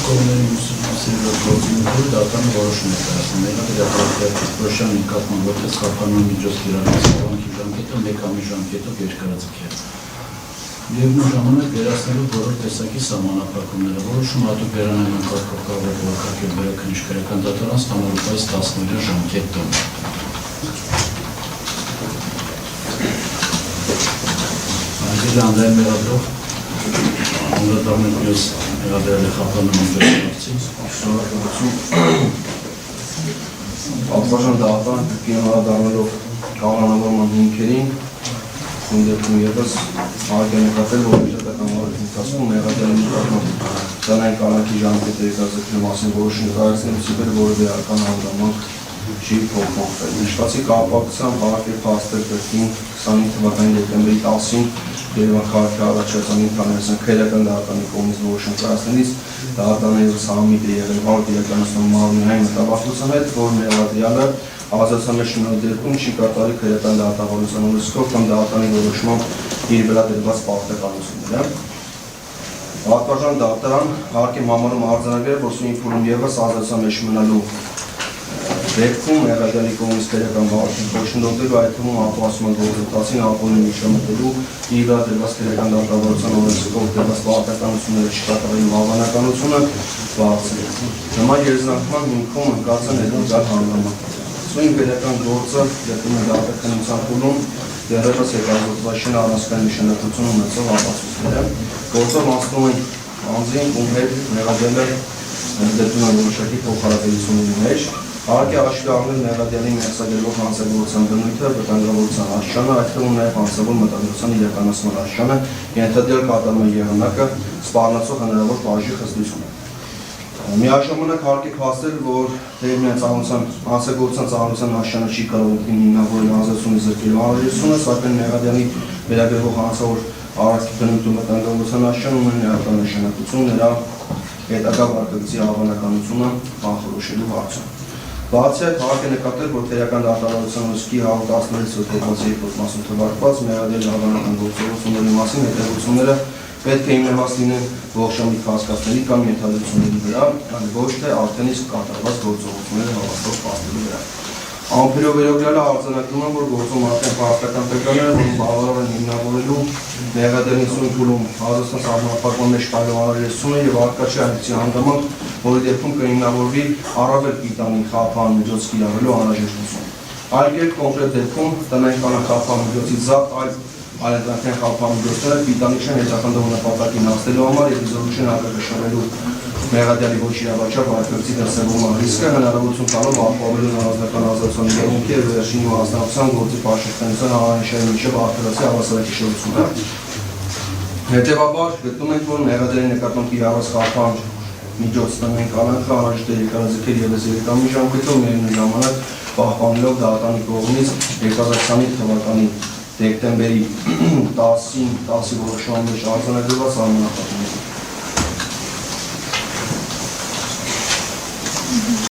կողմերի գործունեությունը դատարանը որոշում է կայացնում։ Մեղադրանքի նկատմամբ որպես խափանման միջոց կիրառված հավանքի ժամկետը 1 ամիս ժամկետով երկարաձգել։ Միևնույն ժամանակ վերացնելով բոլոր տեսակի սահմանափակումները, որոշում հատուկ վերանայման կարգով կարող է որակակել վերաքննիչ քրեական դատարան ստանալու այս 10 ժամկետ տոն։ Անդրեյ մեղադրող անդրադառնել մյուս մեղադրել է խափանման միջոցառումից։ Արտաշան դատարան կիրառելով կանոնավորման հիմքերին Ընդդեմ ևս հարկ է նկատել, որ միջազգային հարցի ընթացքում մեղադրյալի նկատմամբ կանոնային կարգի ժամկետը երկարաձգելու մասին որոշում կայացնելուց ի վեր որևէ արական հանգամանք չի փոխանցվել։ Նշվածի կապակցությամբ հարկ է փաստել կրկին 25 թվականի դեկտեմբերի 10-ին Երևան քաղաքի առաջացան ինքնանայության քրեական դատարանի կողմից որոշում կայացնելիս դատարանը ևս համիտ է եղել հարկ իրականացնում մարմնային մտավախության հետ, որ մեղադրյալը Ազատության մեջ շնորհի դեպքում չի կատարի քրեական դատավարության օրենսգով կամ դատարանի որոշմամբ իր վրա դրված պարտականությունները։ Պատվարժան դատարան հարկ է համարում արձանագրել, որ սույն փուլում ևս ազատության մեջ մնալու դեպքում մեղադրյալի կողմից քրեական վարչություն խոչընդոտելու, այդ թվում ապահովման գործընթացին ալկոհոլի միջամտելու, իր վրա դրված քրեական դատավարության օրենսգով դրված պարտականությունները չկատարելու հավանականությունը բարձր է։ Նման երազանքման հիմքում ընկած են հետագա հանգամանքները։ Սույն քրեական գործը յետում է դատականության փուլում դեռևս հետազոտված չէ առանցքային նշանակություն ունեցող ապացույցները։ Գործով անցնում են անձին, ում հետ մեղադրյալը դեպքում որոշակի փոխհարաբերությունների մեջ, հարկ է հաշվի առնել մեղադրյալի մեղսագրելով հանցագործության բնույթը, վտանգավորության աստիճանը, այդ թվում նաև հանցավոր մտադրության իրականացման աստիճանը, ենթադրյալ կատարման եղանակը, սպառնացող հնարավոր բաժի խստությունը։ Միաժամանակ հարկ է փաստել, որ հանցագործության ծանրության աստիճանը չի կարող հիմնավորել ազատությունից զրկելու անհրաժեշտությունը, սակայն մեղադրյալի վերագրվող հանցավոր առարկի բնույթ ու վտանգավորության աստիճանը ունեն ներառական նշանակություն նրա հետագա վարքագծի հավանականությունը կանխորոշելու հարցում։ Բացի այդ, հարկ է նկատել, որ քրեական դատավարության օրենսգի 116-2 թվարկված մեղադրյալի հավանական գործողությունների մասին հետևությունները պետք է հիմնված լինեն ողջամիտ հասկացների կամ ենթադրությունների վրա, այլ ոչ թե արդեն իսկ կատարված գործողությունները հավաստով փաստելու վրա։ Ամփերով վերաբերյալը արձանագրում է, որ գործում արդեն պարտական տվյալները, որոնք բավարար են հիմնավորելու մեղադրյալի սույն փուլում ազատության սահմանափակման մեջ քայլող անհրաժեշտությունը եւ արկա չէ այնպիսի հանգամանք, որի դեպքում կհիմնավորվի առավել պիտանի խափան միջոց կիրառելու անհրաժեշտություն։ Այլ կերպ կոնկրետ դեպքում տնային կանոն խափան միջոցից զատ այլընտրանքային խափան միջոցները պիտանի չեն հետախնդող նպատակին հասնելու համար եւ իզոլուշն արգելելու մեղադրյալի ոչ իրավաչափ վարքագծի դրսևորման ռիսկը հնարավորություն տալով ապահովելու անձնական ազատության իրավունքի եւ վերջինի մասնակցության գործի պաշտպանության հանրային միջև արտադրացի հավասարակշռությունը։ Հետևաբար գտնում ենք, որ մեղադրյալի նկատմամբ կիրառված խափան միջոց տնային կանոնը անհրաժեշտ է երկարաձգել ևս 3 ամիս ժամկետով, միևնույն ժամանակ պահպանելով դատարանի կողմից 2020 թվականի դեկտեմբերի 10-ի որոշման մեջ արձանագրված սահմանափակումները։